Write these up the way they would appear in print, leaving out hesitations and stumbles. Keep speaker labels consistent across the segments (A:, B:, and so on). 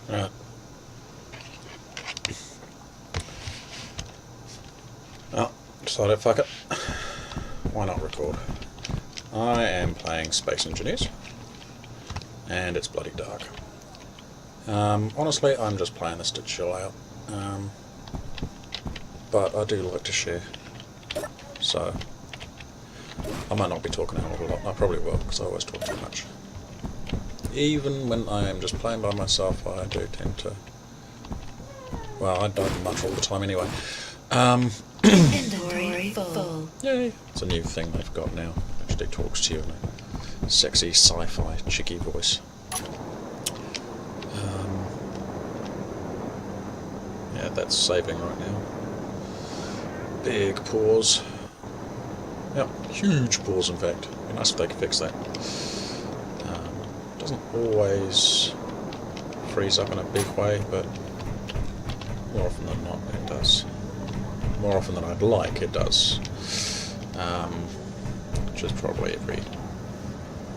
A: Right. Oh, decided fuck it. Why not record? I am playing Space Engineers, and it's bloody dark. Honestly, I'm just playing this to chill out, but I do like to share, so I might not be talking a hell of a lot. I probably will, because I always talk too much. Even when I am just playing by myself, I do tend to... Well, I don't much all the time anyway.
B: Inventory full.
A: Yay! It's a new thing they've got now. Actually talks to you in a sexy sci-fi chicky voice. Yeah, that's saving right now. Big pause. Yep, huge pause in fact. It'd be nice if they could fix that. Doesn't always freeze up in a big way, but more often than not it does. More often than I'd like it does. Which is probably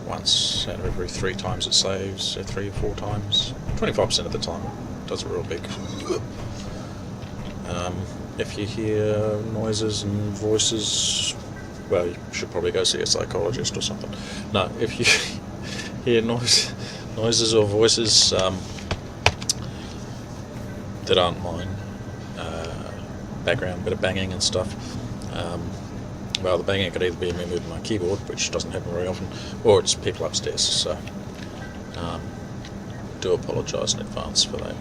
A: once out of every 3 times it saves, 3 or 4 times. 25% of the time it does a real big. If you hear noises and voices, well, you should probably go see a psychologist or something. No, if you hear noises or voices that aren't mine, background, bit of banging and stuff, well, the banging could either be me moving my keyboard, which doesn't happen very often, or it's people upstairs, so do apologise in advance for that.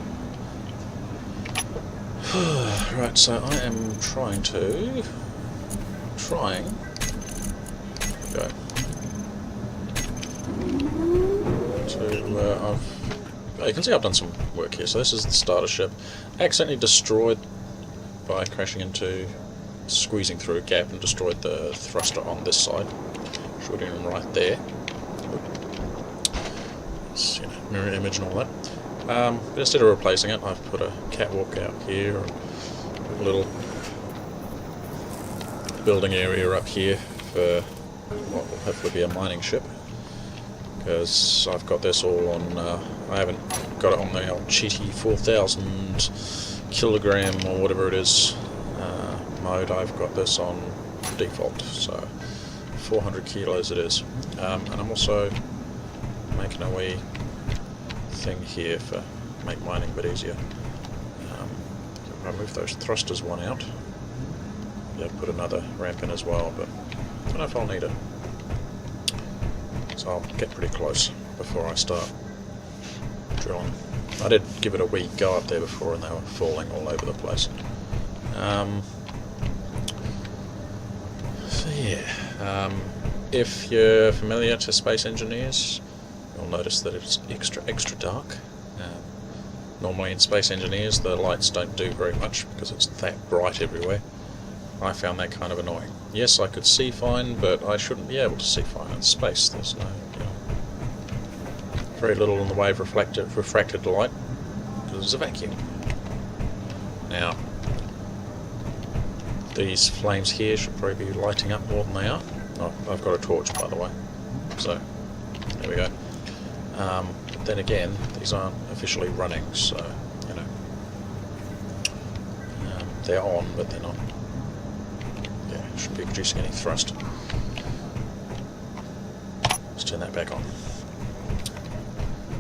A: Right, so I am trying, there we go, you can see I've done some work here. So this is the starter ship, accidentally destroyed by squeezing through a gap and destroyed the thruster on this side, shooting him right there. It's, mirror image and all that. But instead of replacing it, I've put a catwalk out here, a little building area up here for what will hopefully be a mining ship, because I've got this all on, I haven't got it on the old cheaty 4,000 kilogram or whatever it is mode. I've got this on default, so 400 kilos it is. And I'm also making a wee thing here for make mining a bit easier. I'll move those thrusters one out. Yeah, put another ramp in as well, but I don't know if I'll need it. So I'll get pretty close before I start drilling. I did give it a wee go up there before and they were falling all over the place. So yeah, if you're familiar to Space Engineers, you'll notice that it's extra dark. Normally in Space Engineers the lights don't do very much because it's that bright everywhere. I found that kind of annoying. Yes, I could see fine, but I shouldn't be able to see fine in space. There's no, very little in the way of refracted light because it's a vacuum. Now, these flames here should probably be lighting up more than they are. Oh, I've got a torch, by the way, so there we go. But then again, these aren't officially running, so they're on, but they're not. Yeah, shouldn't be producing any thrust. Let's turn that back on.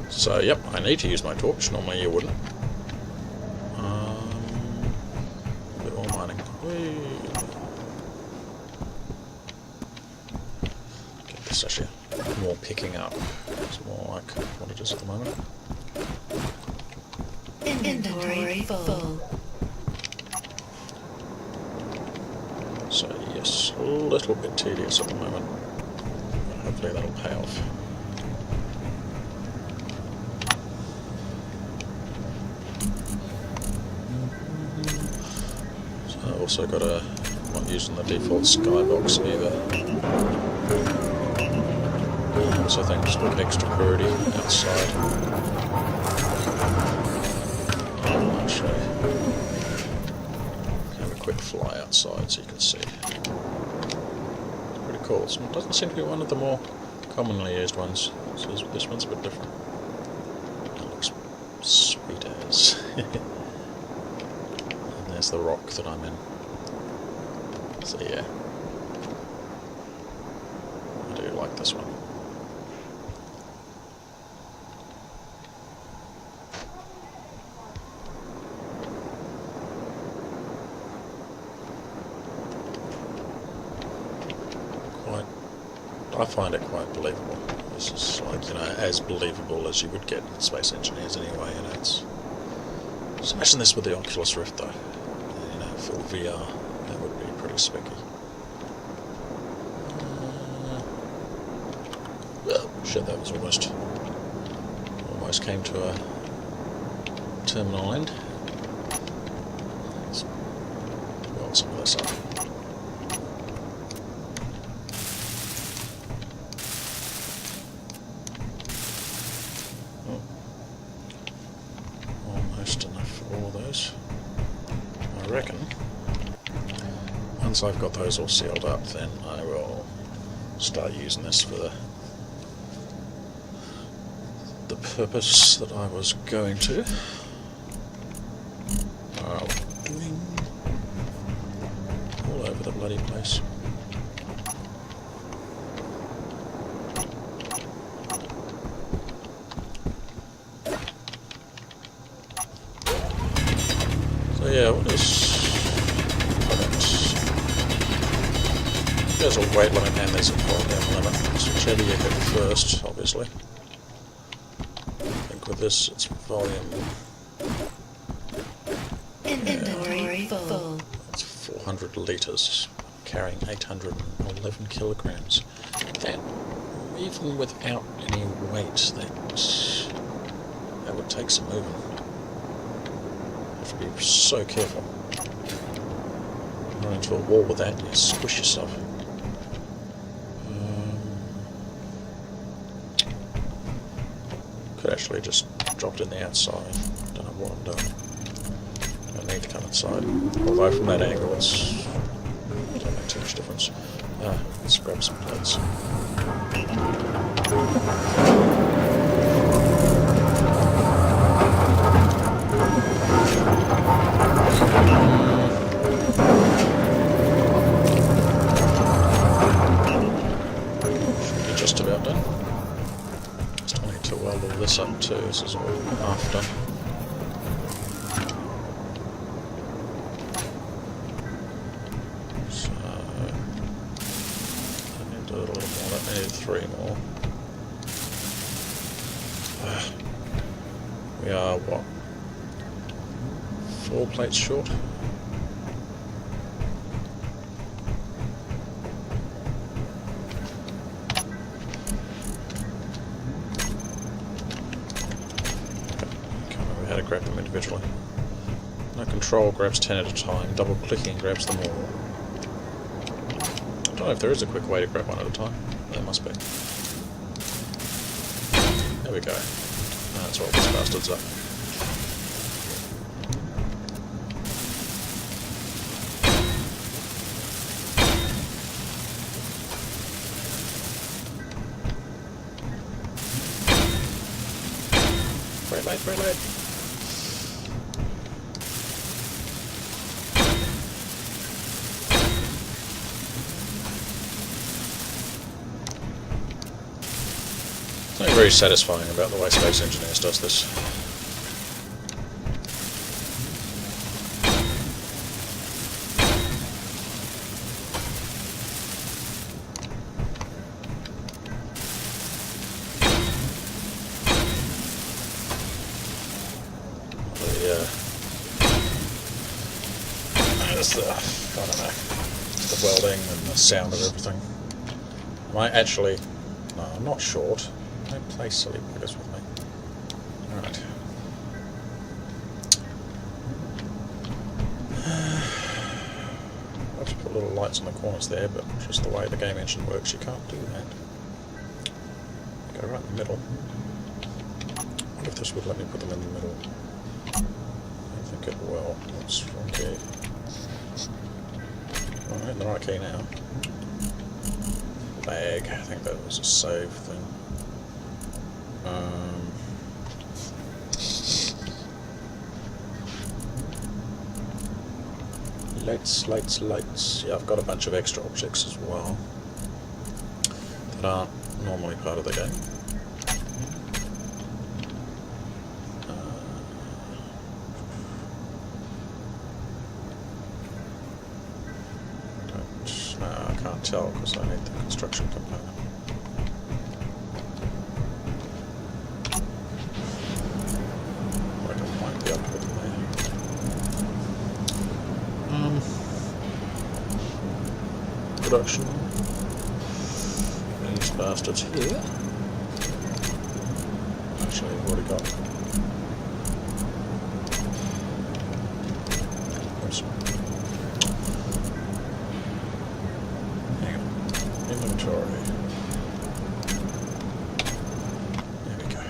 A: So, yep, I need to use my torch. Normally you wouldn't. A bit more mining. Whee. Get this actually more picking up. It's more like what it is at the moment.
B: Inventory full.
A: So yes, a little bit tedious at the moment, but hopefully that'll pay off. So I've also got I'm not using the default skybox either. So thanks to extra purity outside. I'll actually have a quick fly outside so you can see. Pretty cool. So it doesn't seem to be one of the more commonly used ones. So this one's a bit different. That looks sweet And there's the rock that I'm in. So yeah, I do like this one. I find it quite believable. This is like, as believable as you would get in Space Engineers anyway, it's... Just imagine this with the Oculus Rift though, for VR, that would be pretty spicky. Well, shit, that was almost came to a terminal end. Let's weld some of this up. Enough for all those. I reckon once I've got those all sealed up, then I will start using this for the purpose that I was going to. Doing all over the bloody place. Yeah, what is... There's a weight limit and there's a volume limit, so whichever you hit first, obviously. I think with this, it's volume...
B: Inventory full.
A: That's 400 litres, carrying 811 kilograms. That, even without any weight, that would take some moving. Be so careful. Run into a wall with that, you squish yourself. Could actually just drop it in the outside. Don't know what I'm doing. Don't need to come inside. Although from that angle it don't make too much difference. Let's grab some plates. Just about done. Still need to weld all this up too. This is all half done. So I need to do it a little more. I need 3 more. We are what? 4 plates short. Grab them individually. No, control grabs 10 at a time, double clicking grabs them all. I don't know if there is a quick way to grab one at a time. There must be. There we go. That's all these bastards up. Brake light. Something very satisfying about the way Space Engineers does this. I don't know, the welding and the sound of everything. Am I actually... No, I'm not short. Don't play silly buggers with me. Alright. I have to put little lights on the corners there, but just the way the game engine works, you can't do that. Go right in the middle. I wonder if this would let me put them in the middle. I don't think it will. That's wrong key. I'm hitting the right key now. Lag. I think that was a save thing. Lights. Yeah, I've got a bunch of extra objects as well that aren't normally part of the game. No, I can't tell because I need the construction component. I might be able to put them there. Production. These bastards here. Actually, I've already got. Oops. Hang on. Inventory. There we go.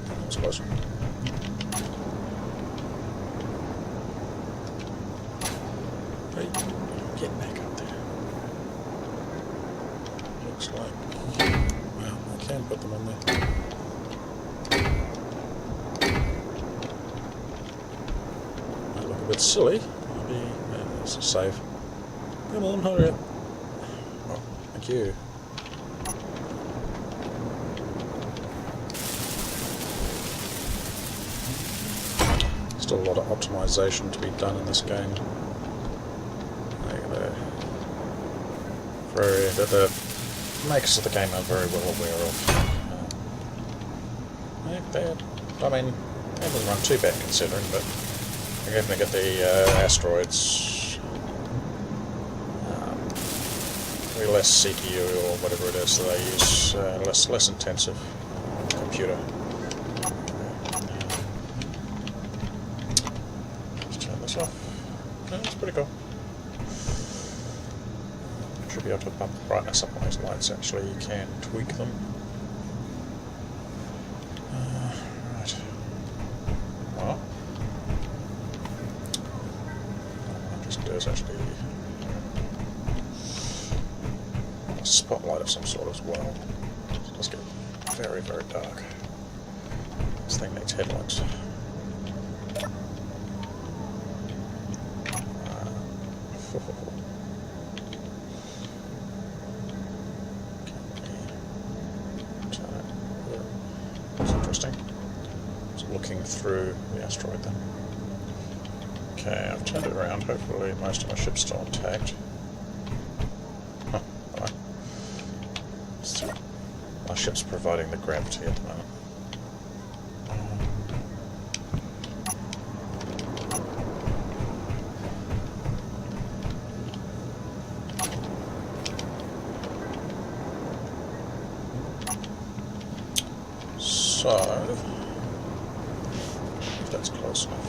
A: That was close. Hey, get back up there. Looks like, well, I can put them on there. Might look a bit silly. Maybe, let's just save. Come on, hurry up. Oh, thank you. Still a lot of optimization to be done in this game. The makers of the game are very well aware of. I mean, it doesn't run too bad considering, but they're going to get the asteroids with less CPU or whatever it is that they use, less intensive computer. Let's turn this off. Yeah, that's pretty cool. Should be able to bump the brightness up on these lights. Actually, you can tweak them. Right. Well, what I might just do is actually a spotlight of some sort as well. It does get very, very dark. This thing needs headlights. Looking through the asteroid then. Okay, I've turned it around. Hopefully most of my ship's still intact. Huh, alright. So, my ship's providing the gravity at the moment. So, that's close enough.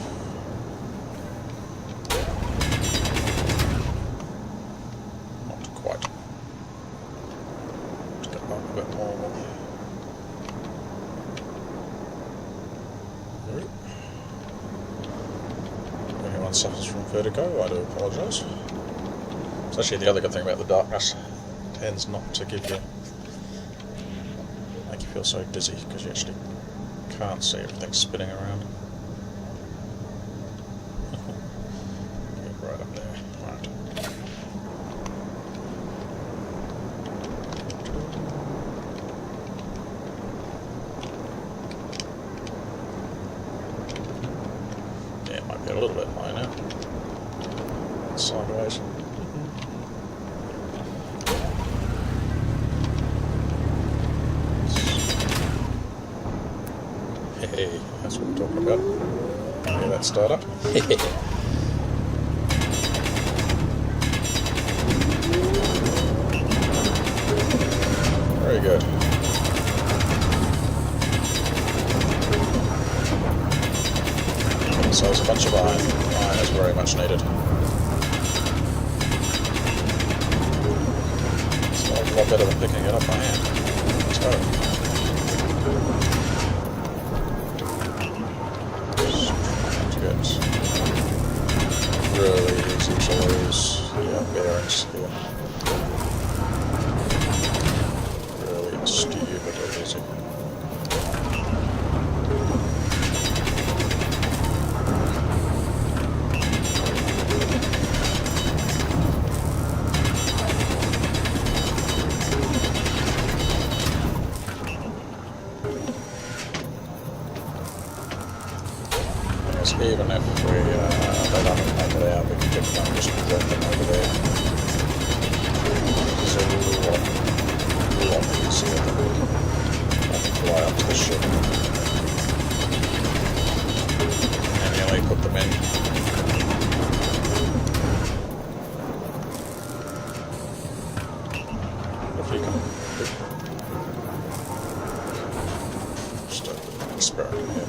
A: Not quite. Let's get up a bit more. If anyone suffers from vertigo, I do apologise. It's actually the other good thing about the darkness. It tends not to give you, make you feel so dizzy because you actually can't see everything spinning around. Right up there. Right. Yeah, it might be a little bit high now. Sideways. Hey, that's what we're talking about. Hear that start up? Very good. So there's a bunch of iron. Iron is very much needed. It's a lot better than picking it up by hand. So. Really easy to lose bearings here. Really stupidly easy. Even if they don't make it out, we can pick them up, just drop them over there. There's a lot easier than I can fly up to the ship. Manually put them in. If you can just an experiment here.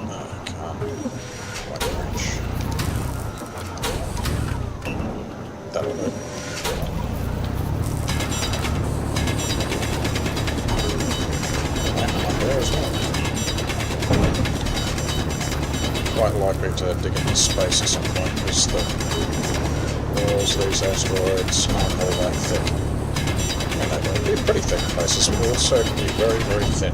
A: No, I can't quite reach. That'll do. And up there as well. Quite likely to dig into space at some point because the walls of these asteroids aren't all that thick. I mean, they can be pretty thick in places, but also can be very, very thin.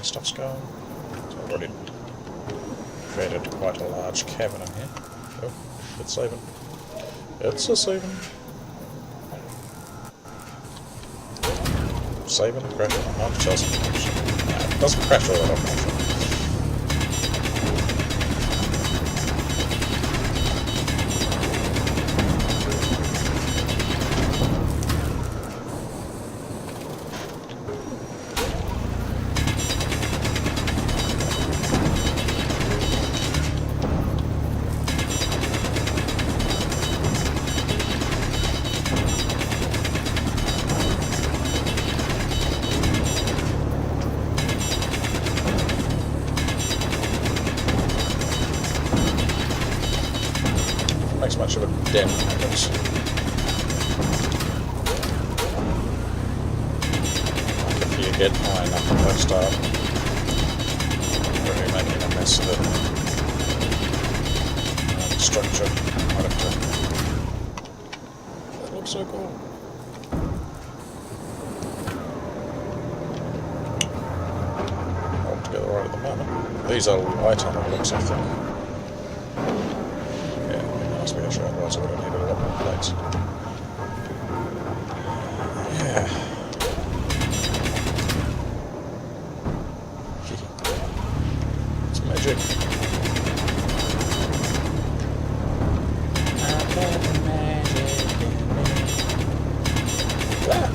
A: Stuff's going. It's already created quite a large cavern in here. Oh, it's saving. It's a saving. Saving, crashing, not just crashing. No, it doesn't crash all that often, actually. Makes much of a dent, I guess. Like if you get high enough and they start really making a mess of the structure, might have to. That looks so cool. All together right at the moment. These are light on the looks, I think. Must be a short one, so we don't need a lot more plates. Yeah. It's magic. I've got the magic in me. Ah.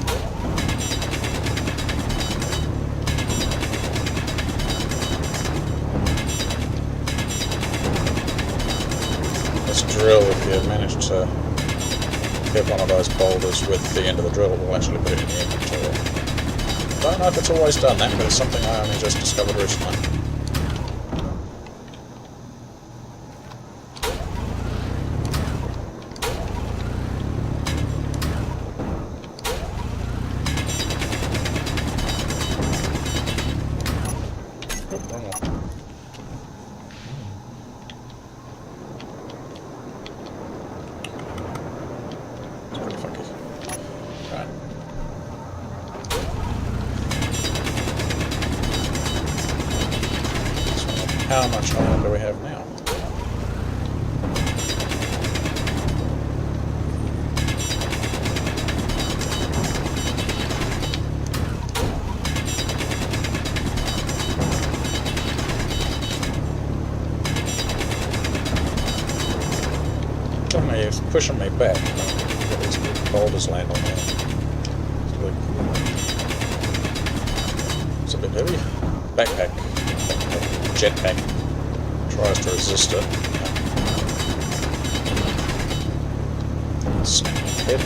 A: Drill, if you manage to hit one of those boulders with the end of the drill, will actually put it in the inventory. Don't know if it's always done that, but it's something I only just discovered recently. Oh, wrong one. How much oil do we have now? It's pushing me back. Get these boulders land on there. It's really cool. It's a bit heavy. Backpack. Jetpack tries to resist it. Snapping head.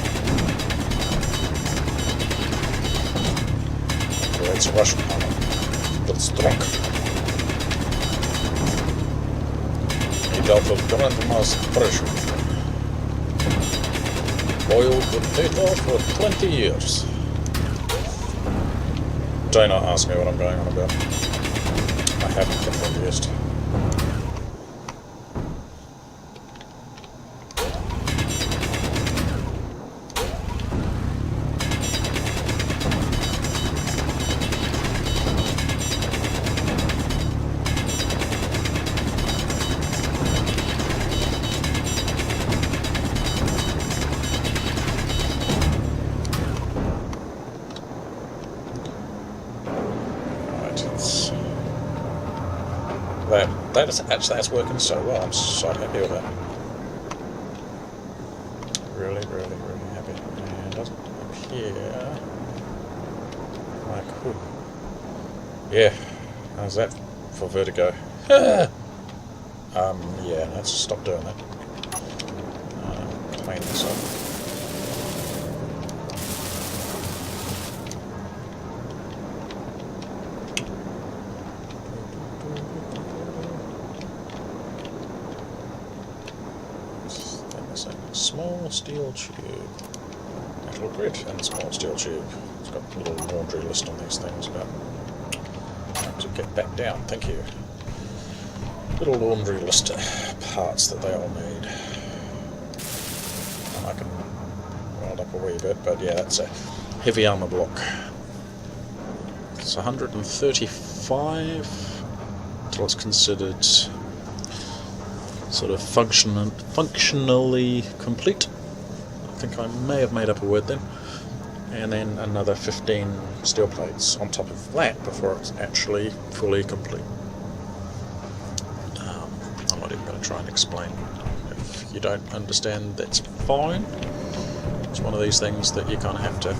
A: It's Russian armor. That's strong. He dealt with grandma's pressure. Boiled potato for 20 years. Do not ask me what I'm going on about. I haven't the foggiest. That's working so well. I'm so happy with that. Really, really, really happy. And doesn't appear like, ooh. Yeah, how's that for vertigo? Yeah, let's stop doing that. Clean this up. Small steel tube. Metal grid and small steel tube. It's got a little laundry list on these things about how to get back down. Thank you. Little laundry list of parts that they all need. And I can weld up a wee bit, but yeah, that's a heavy armour block. It's 135 until it's considered sort of functionally complete. I think I may have made up a word then. And then another 15 steel plates on top of that before it's actually fully complete. I'm not even going to try and explain. If you don't understand, that's fine. It's one of these things that you kind of have to...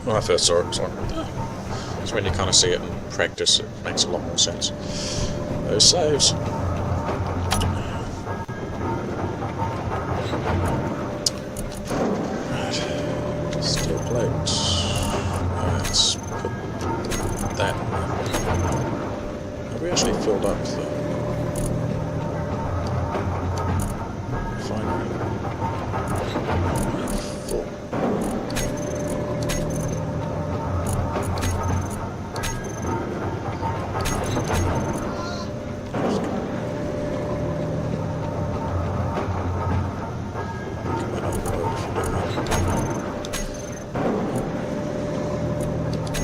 A: When I first saw it, it's like... It's when you kind of see it in practice, it makes a lot more sense. Those saves. Steel plate. Let's put that. Have we actually filled up the refinery? Full.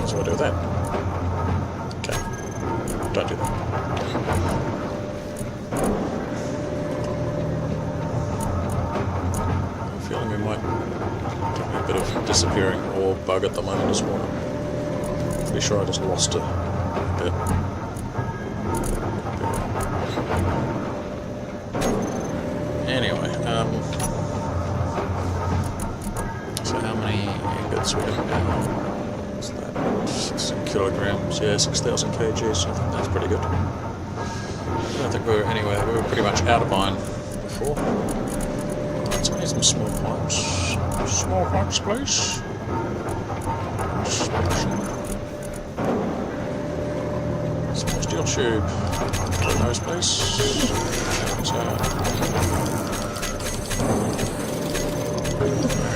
A: So I do that. Okay. Don't do that. I'm feeling we might get a bit of disappearing ore bug at the moment as well. Pretty sure I just lost it a bit. Anyway, so how many ingots we got now? What's that? 16 kilograms, yeah, 6,000 kgs. I think that's pretty good. I don't think we were anywhere. We were pretty much out of iron before. Right, so we need some small pipes. Small pipes, please. Small steel tube. Those, please. So,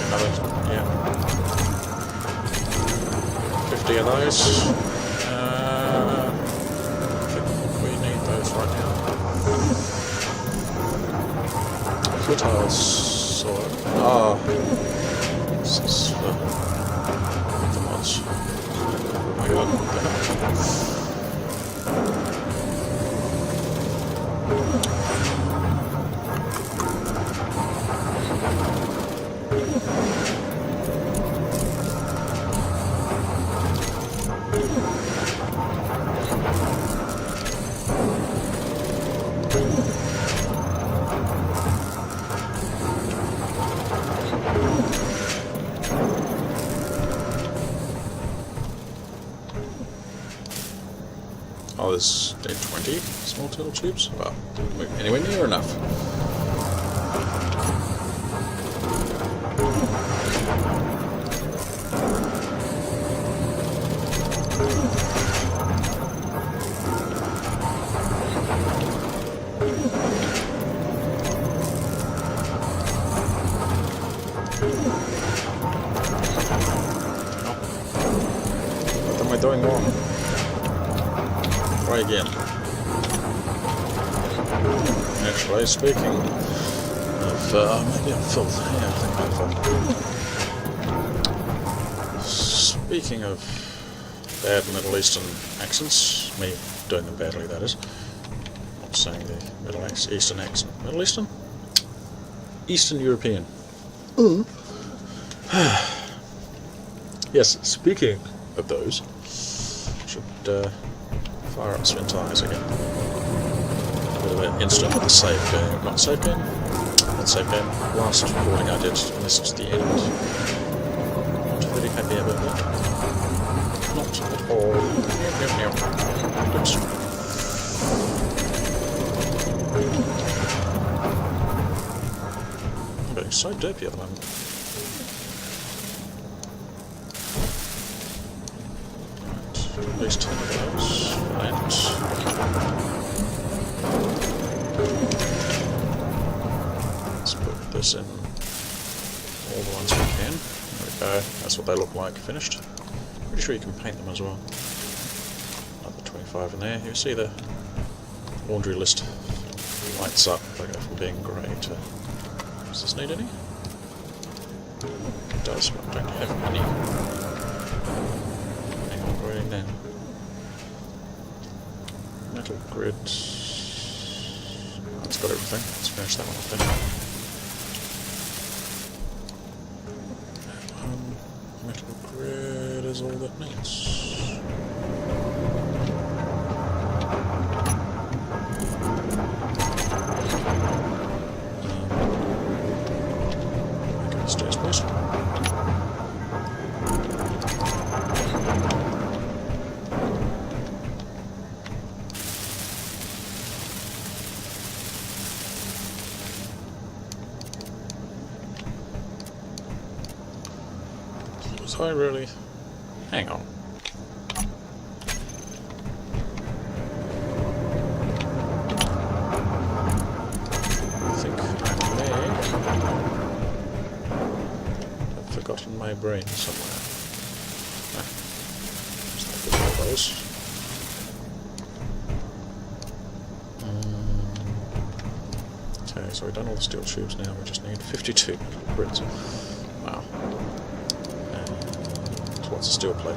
A: another, yeah. 50 of those. I think we need those right now. Fertile soil. Oh, this is the mods. Oh my god, what the hell? Oh, there's 20 small turtle tubes? Well, anywhere near enough. What am I doing wrong? Try again. Actually, speaking of, maybe I'm filled. Yeah, I think I'm filled. Speaking of bad Middle Eastern accents, me doing them badly, that is. Not saying the Eastern accent. Middle Eastern? Eastern European. Yes, speaking of those, should fire up spin tires again. bit of an incident with the save game. Not save game? Not save game. Last recording I did, and this is the end. Not very happy about that. Not at all. Oops. I'm getting so derpy at the moment. Right, at least 10 of those. Let's put this in all the ones we can. There we go. That's what they look like finished. Pretty sure you can paint them as well. Another 25 in there. You see the laundry list lights up. They go from being grey to... Does this need any? It does, but I don't have any. Hang on, we're in now. Metal grid. That's got everything. Let's finish that one off then. Metal grid is all that needs. Okay, stairs, please. Was I really? Hang on. I think I may have forgotten my brain somewhere. Just like all those. Okay, so we've done all the steel tubes now. We just need 52 grids. Wow. What's a steel plate?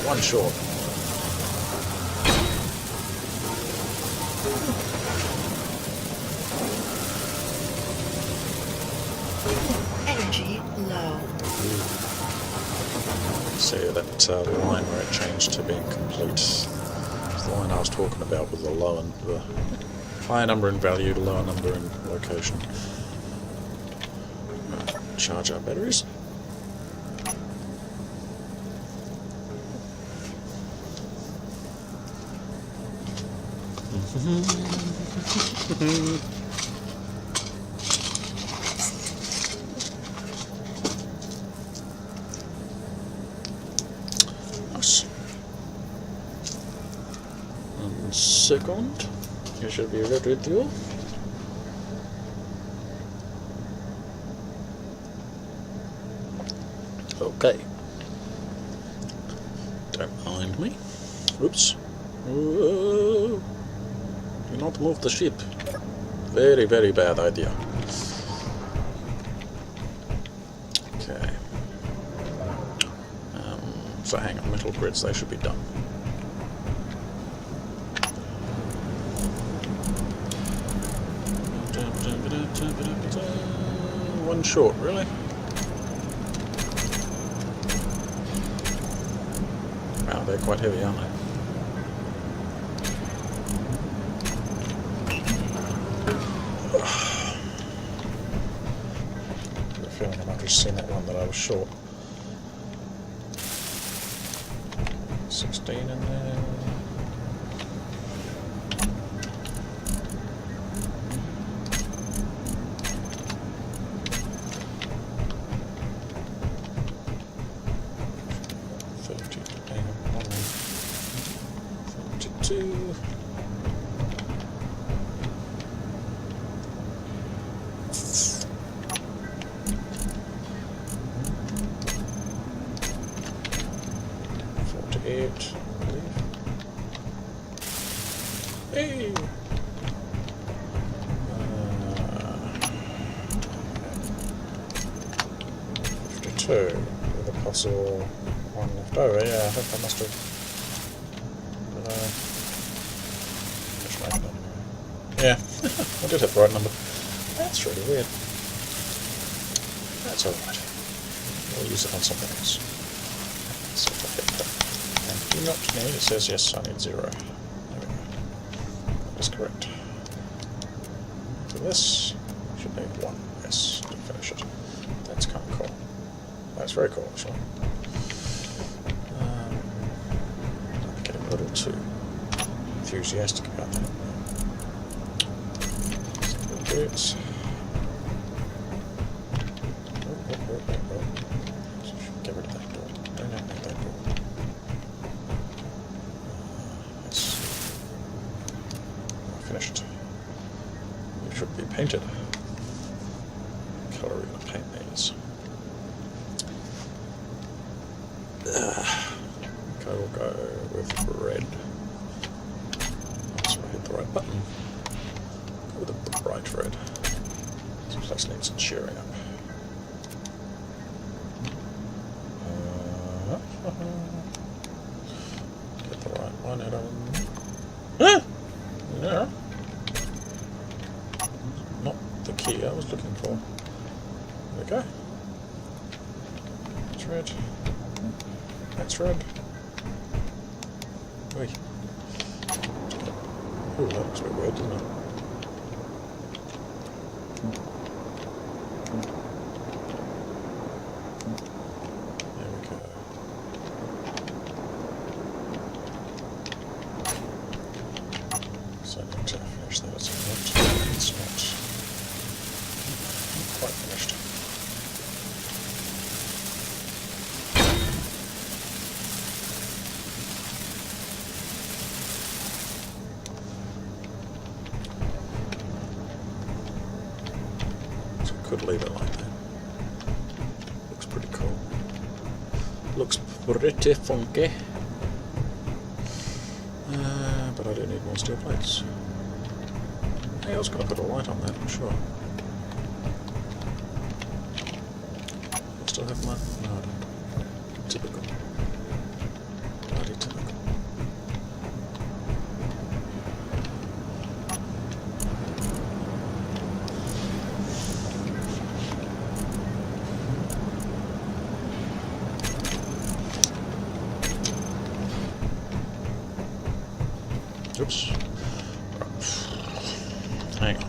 A: One short.
B: Energy low.
A: See that line where it changed to being complete. It's the line I was talking about with the low and the higher number in value, the lower number in location. Charge our batteries. Nice. And second, you should be ready with you. Okay. Don't mind me. Oops. Whoa. Do not move the ship. Very, very bad idea. Okay. So hang on, metal grids, they should be done. One short, really? Wow, they're quite heavy, aren't they? I might have just seen that one that I was short. 16 in there. Hang on, 32. I believe. Hey! 2 with a possible one left over. Yeah, I think I must have. Just making that anyway. Yeah, I did have the right number. That's really weird. That's alright. We'll use it on something else. So if I hit that. And do not need, it says yes, I need 0. There we go. That is correct. For this, I should need 1, yes, to finish it. That's kind of cool. That's very cool, actually. I'm getting a little too enthusiastic about that. Boots. Get rid of that door. Don't open that door. Yes. Finished. It should be painted. Colour are we going to paint these? Okay, we'll go with red. So I hit the right button. Go with the bright red. This place needs cheering up. Get the right one out of them. Yeah. Not the key I was looking for. There we go. That's red. That's red. Oi. Ooh, that looks a bit weird, doesn't it? There we go. So I need to finish that at some point. It's not quite finished. Could leave it like that. Looks pretty cool. Looks pretty funky. But I do need more steel plates. Hey, I was going to put a light on that, I'm sure. I still have mine? No, I don't. Typical. Bloody typical. Oops. Hang on.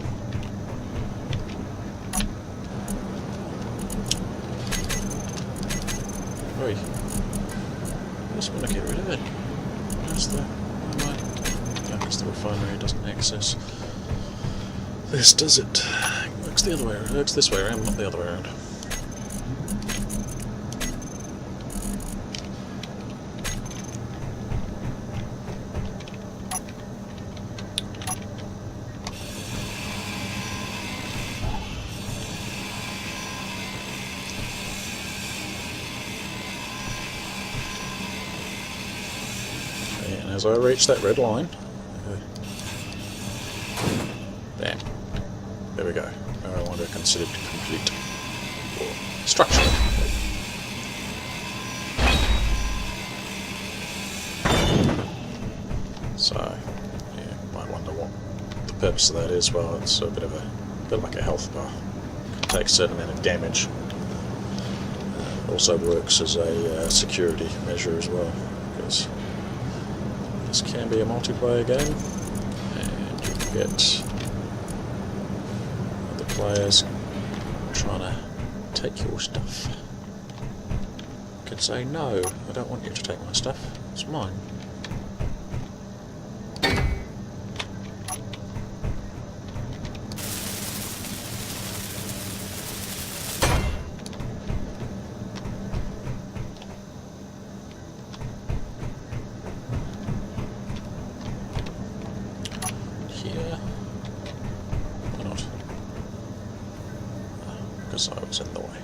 A: Oi. I just want to get rid of it. That's the... I guess the refinery doesn't access this, does it? It works the other way around. It works this way around, not the other way around. And as I reach that red line, bam, there we go. Now I want to consider it complete or structural. So, yeah, you might wonder what the purpose of that is. Well, it's a bit like a health bar. It can take a certain amount of damage. Also works as a security measure as well, because this can be a multiplayer game, and you can get other players trying to take your stuff. You can say, no, I don't want you to take my stuff, it's mine. Because I was in the way.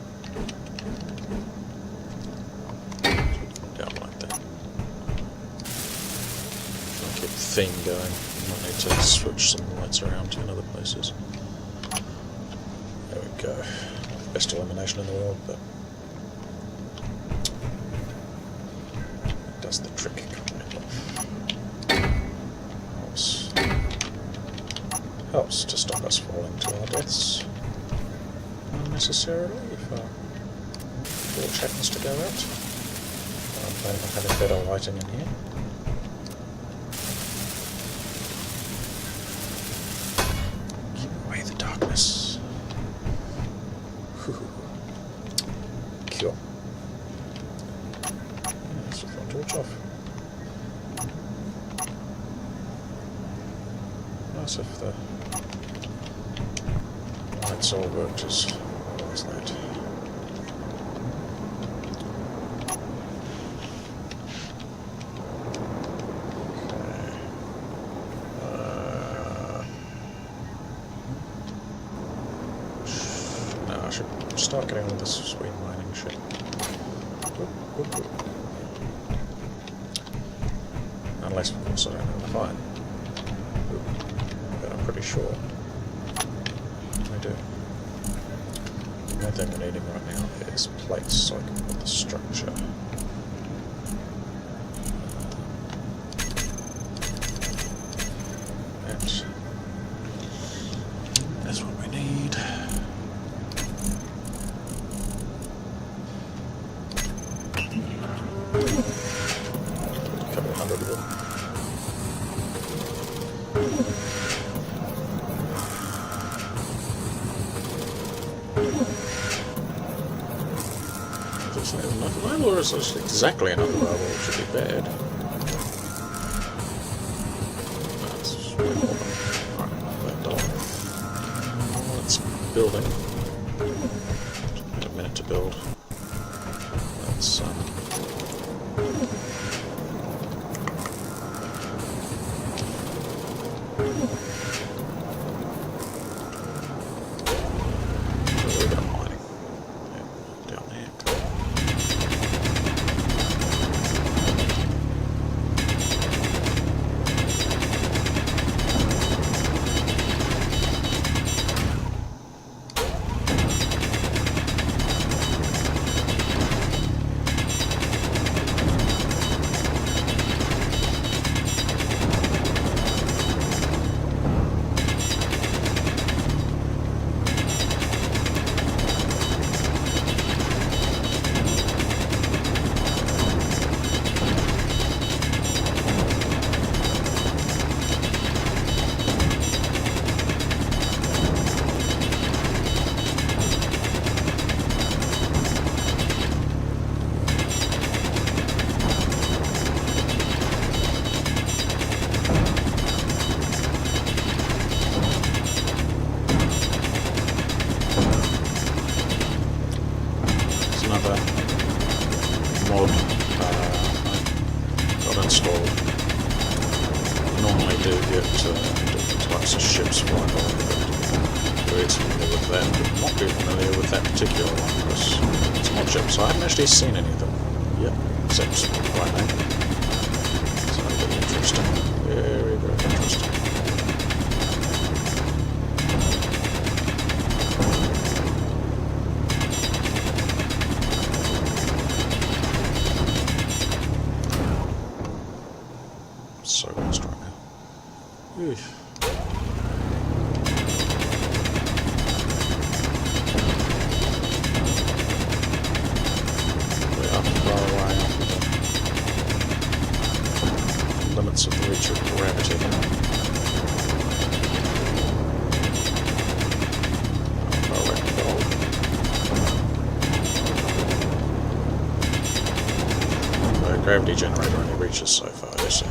A: Down like that. Try and keep the theme going. You might need to switch some lights around in other places. There we go. Best illumination in the world, but does the trick. Helps to stop us falling to our deaths unnecessarily if our torch happens to go out. I'm planning on having better lighting in here. Keep away the darkness. Cool. Let's switch our torch off. Nice if the lights all worked as well as that. No, I should start getting on this sweet mining ship. Unless, of course, I don't have enough iron. But I'm pretty sure I do. The main thing we're needing right now is plates so I can put the structure. That's what we need. A couple of hundred of them. Is that enough level, or is this exactly enough level, which should be bad? That's way more than... Alright, that done. It's building. Took a minute to build. Let's another mod got installed. You normally do get different types of ships flying over, but we're familiar with that, but not be familiar with that particular one because it's a mod ship, so I haven't actually seen any of them yet, except right now. So that'll be interesting. Very, very interesting. So lost right now. Eesh. We are far away off the limits of the reach of gravity. How far away from gold? The gravity generator only reaches so far, you see.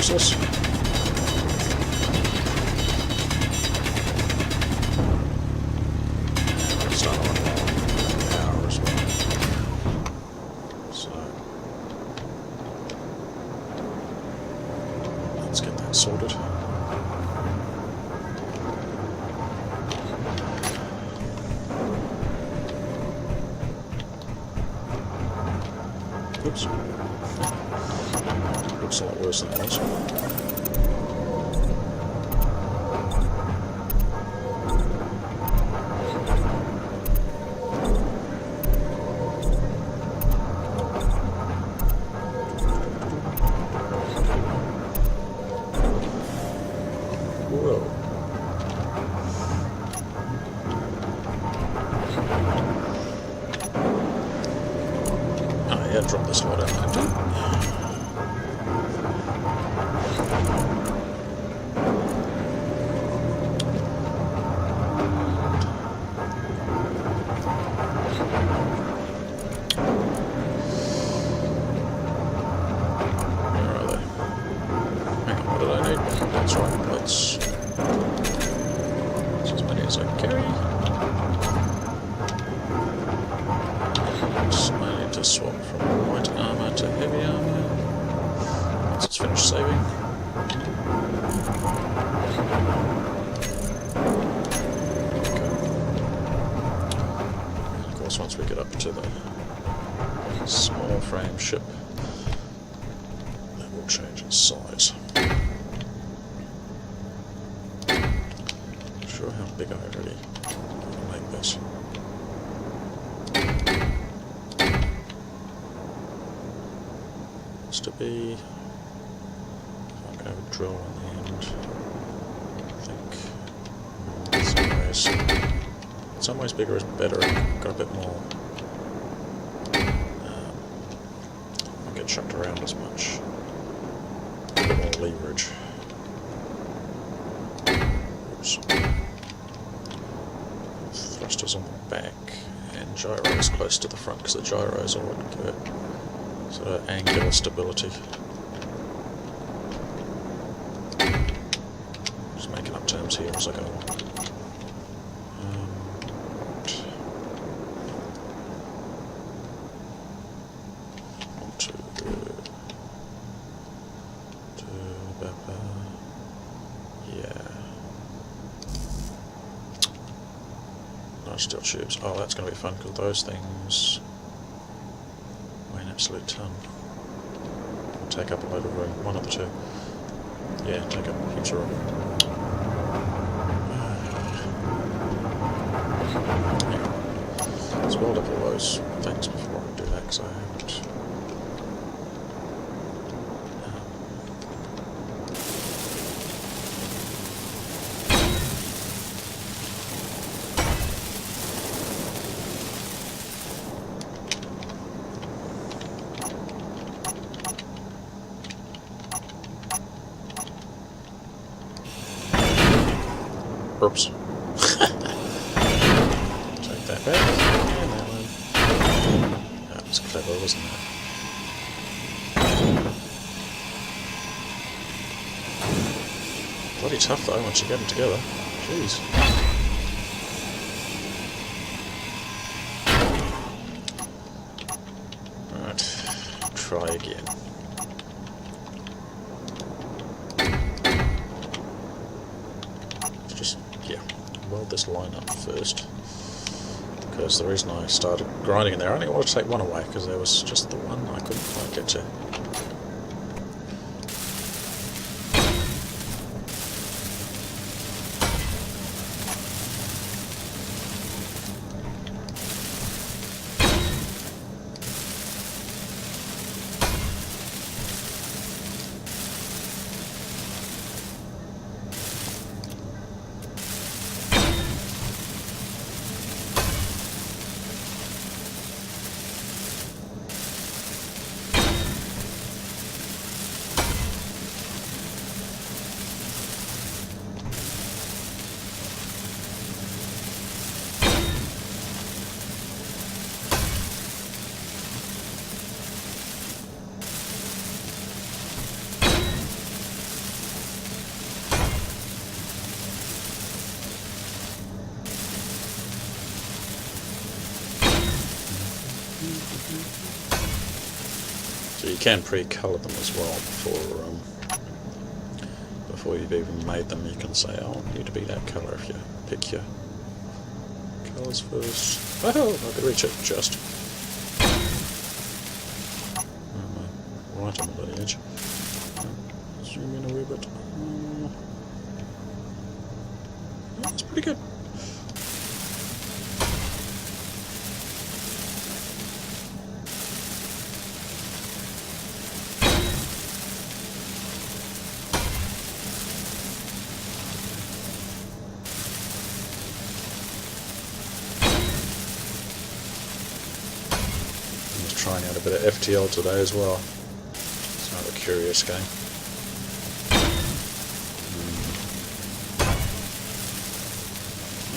A: useless. Start on power as well. So let's get that sorted. Oops. Looks a lot worse than it was. Whoa. Oh yeah, drop this water down there too. That's right, let's as many as I carry. So I need to swap from light armour to heavy armour once it's finished saving. Okay. And of course once we get up to the small frame ship, that will change its size. How big I really make this. It's to be, if I'm going to have a drill on the end, I think in some ways bigger is better. Got a bit more, won't get chucked around as much, a bit more leverage. Oops. Thrusters on the back and gyros close to the front because the gyros are what give it sort of angular stability. Just making up terms here as I go along. Steel tubes. Oh, that's going to be fun because those things weigh an absolute ton. They'll take up a load of room. One of the two. Yeah, take up heaps of room. Yeah. Let's weld up all those things before I do that because I haven't. Oops. Take that back. And that one. That was clever, wasn't it? Bloody tough though once you get them together. Jeez. Alright. Try again. Weld this line up first because the reason I started grinding in there, I only wanted to take one away because there was just the one I couldn't quite get to. you can pre-colour them as well before you've even made them. You can say, "Oh, I need to be that colour," if you pick your colours first. Oh, I could reach it just. Right on the edge. Zoom in a wee bit. That's pretty good. I'm just trying out a bit of FTL today as well. It's another curious game.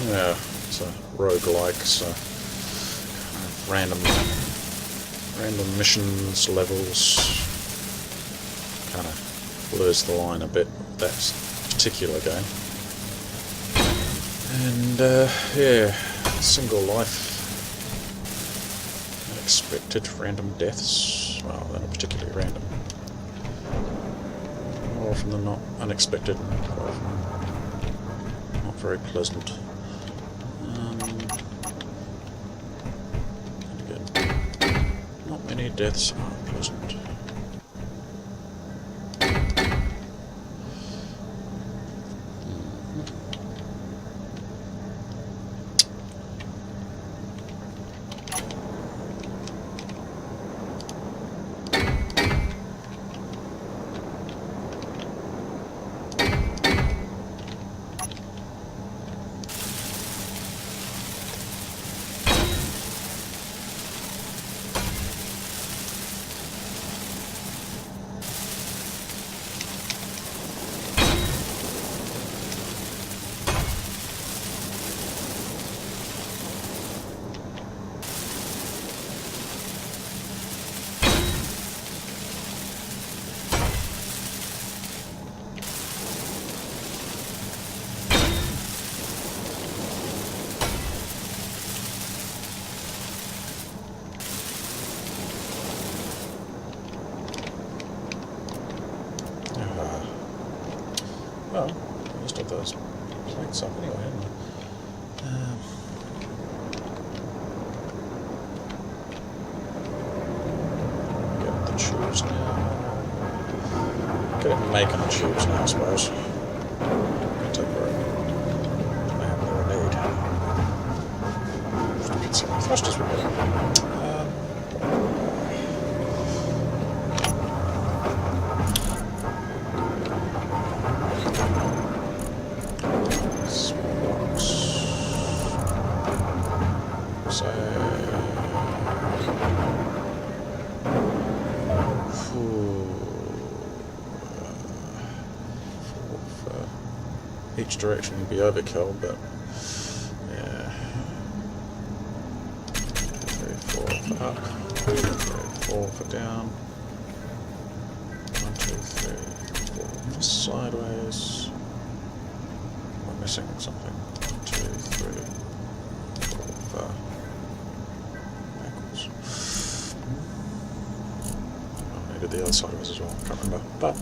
A: Yeah, it's a roguelike, so kind of random missions, levels, kind of blurs the line a bit with that particular game. And yeah, single life, unexpected random deaths. Well, they're not particularly random. More often than not, unexpected, and quite often not very pleasant. And again, not many deaths are pleasant. Well, most of those planks up anyway, haven't they? Get the tubes now. Get it making the tubes now, I suppose. Take where I have no need. Just get some thrusters with it. Each direction would be overkill, but yeah. 3, 4 for up, 3, 4 for down, 1, 2, 3, 4 for sideways. Am I missing something? 1, 2, 3, 4 for backwards. Oh, I did the other sideways as well, I can't remember. But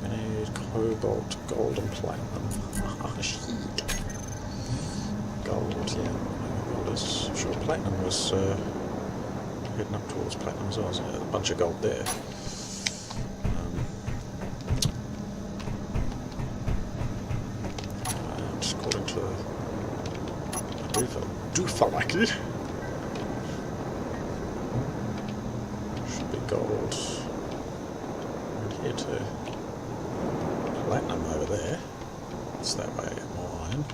A: we need cobalt, gold and platinum. Oh, shit. Gold, yeah. Gold is, I'm sure platinum was heading up towards platinum as well. So a bunch of gold there. Just according to Doofalaki, should be gold right here too. Platinum over there. It's that way, more iron.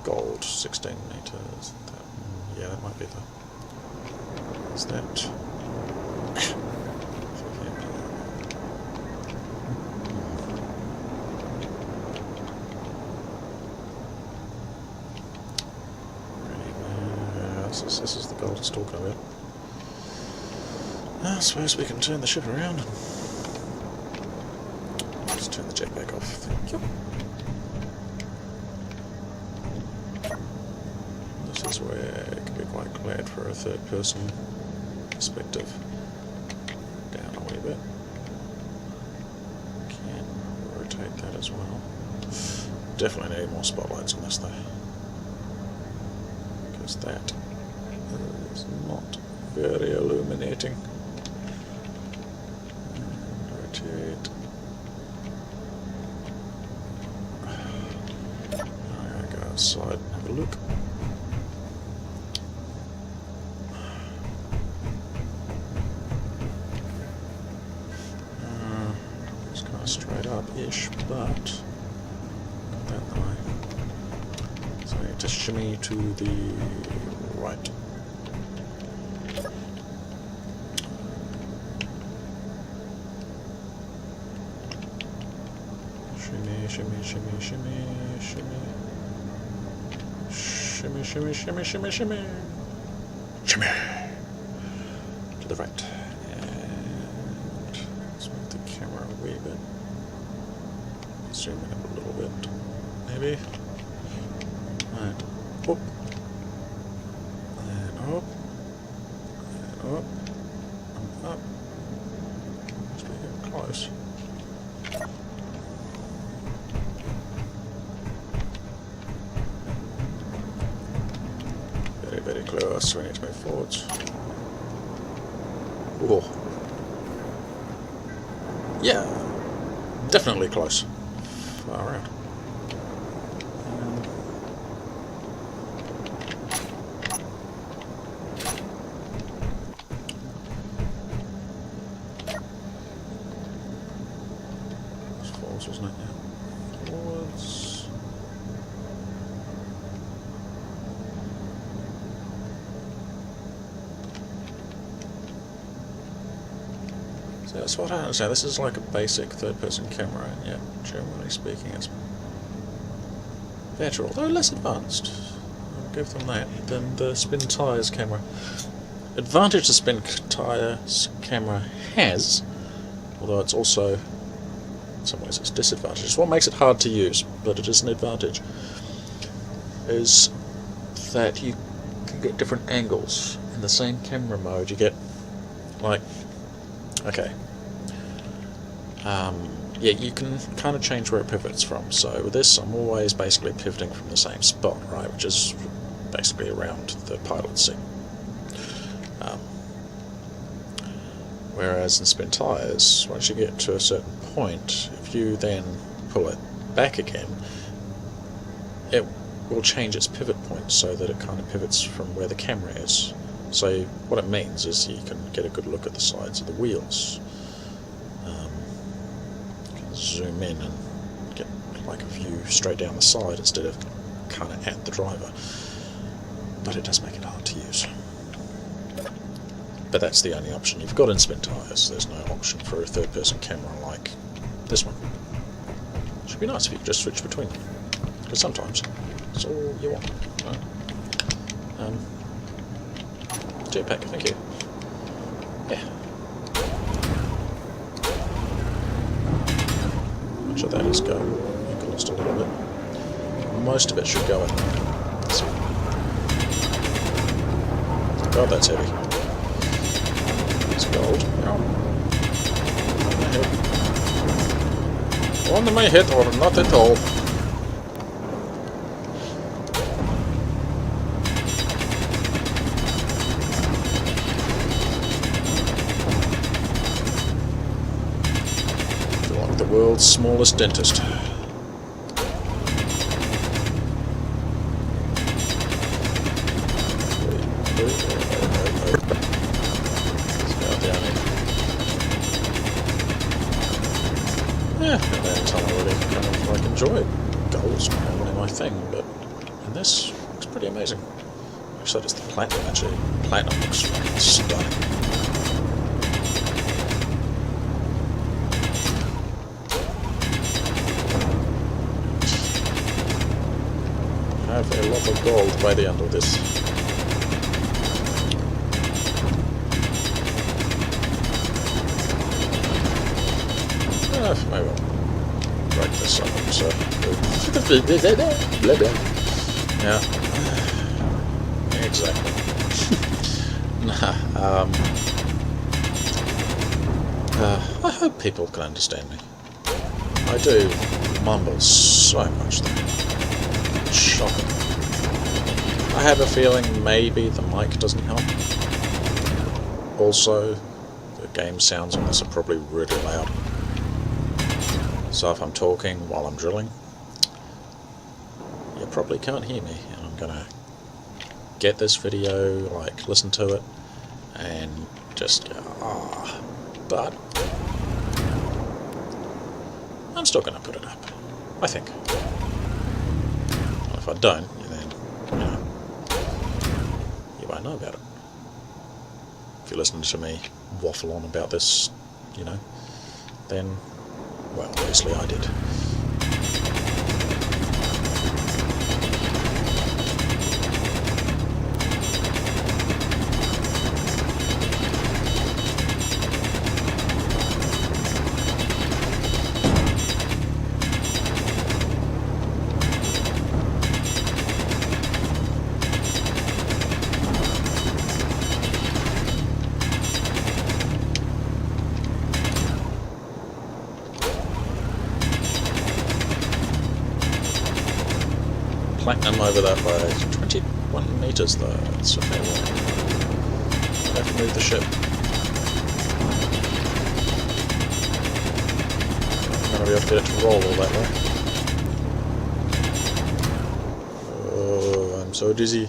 A: Gold, 16 meters. Yeah, that might be the. Is that? This is the gold it's talking about. I suppose we can turn the ship around. Just turn the jetpack off. Thank you. This is where it can be quite glad for a third-person perspective. as well. Definitely need more spotlights on this though, because that is not very illuminating. And rotate. I'm going to go outside and have a look. It's kind of straight up-ish, but got that in the way. So I need to shimmy to the right. Shimmy, shimmy, shimmy, shimmy, shimmy. Shimmy, shimmy, shimmy, shimmy, shimmy. Shimmy! To the right. And let's move the camera a wee bit. Zoom in a little bit. Maybe. Right. Up. And up. And up. And up. Must be getting close. Very close. We need to move forwards. Oh. Yeah. Definitely close. Far out. It's forwards, wasn't it? Yeah. Forwards. That's what I understand. This is like a basic third-person camera, and yet, generally speaking, it's better, although less advanced. I'll give them that than the spin tyres camera. Advantage the spin tyres camera has, although it's also, in some ways, it's disadvantage. It's what makes it hard to use, but it is an advantage. Is that you can get different angles in the same camera mode. You get like. Okay. Yeah, you can kind of change where it pivots from. So with this, I'm always basically pivoting from the same spot, right, which is basically around the pilot seat. Whereas in spin tyres, once you get to a certain point, if you then pull it back again, it will change its pivot point so that it kind of pivots from where the camera is. So what it means is you can get a good look at the sides of the wheels. You can zoom in and get like a view straight down the side instead of kind of at the driver. But it does make it hard to use. But that's the only option you've got in spin tyres. There's no option for a third-person camera like this one. It should be nice if you could just switch between them, because sometimes it's all you want. Right? Jetpack, thank you. Yeah. Much of that is go. You lost a little bit. Most of it should go in. So. God, that's heavy. It's gold. On my head or not at all. The world's smallest dentist. It's about the only. Yeah, I already kind of like enjoy gold's not really my thing, but in this it looks pretty amazing. Actually, just the platinum actually. Platinum looks stunning. Have a lot of gold by the end of this. I will break this up, so blah, blah. Yeah, exactly. I hope people can understand me. I do mumbles so much though. Shocking. I have a feeling maybe the mic doesn't help. Also, the game sounds on this are probably really loud. So if I'm talking while I'm drilling, you probably can't hear me. And I'm gonna get this video, like listen to it, and just go, ah. But I'm still gonna put it up, I think. And if I don't, then, you know, you won't know about it. If you're listening to me waffle on about this, you know, then, well, obviously I did. Platinum over that by 21 meters though, that's a fair way. I have to move the ship. I'm going to be able to get it to roll all that way. Oh, I'm so dizzy.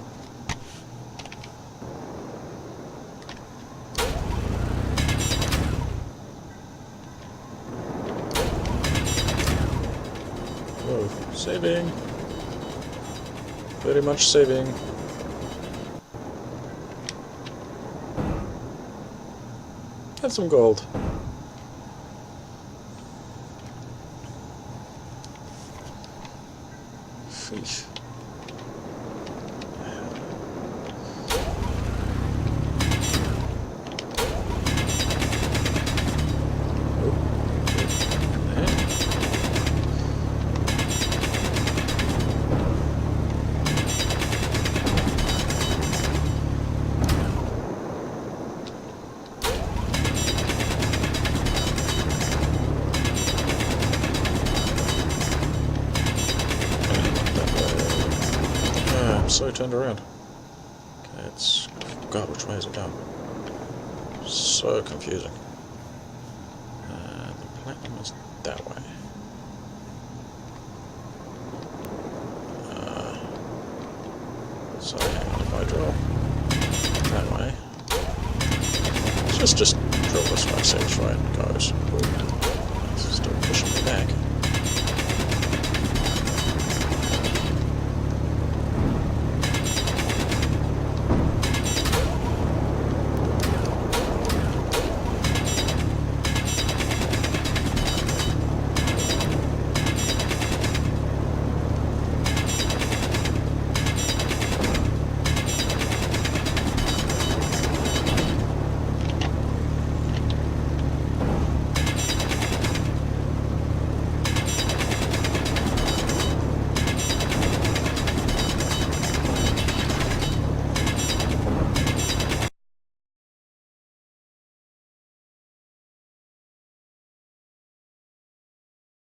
A: Whoa, saving. Very much saving. Have some gold. Sheesh. So turned around. Okay, it's... God, which way is it going? So confusing. The platinum is that way. So hang on, if I drill that way. Let's just drill this way, see which way it goes. Ooh, it's still pushing me back.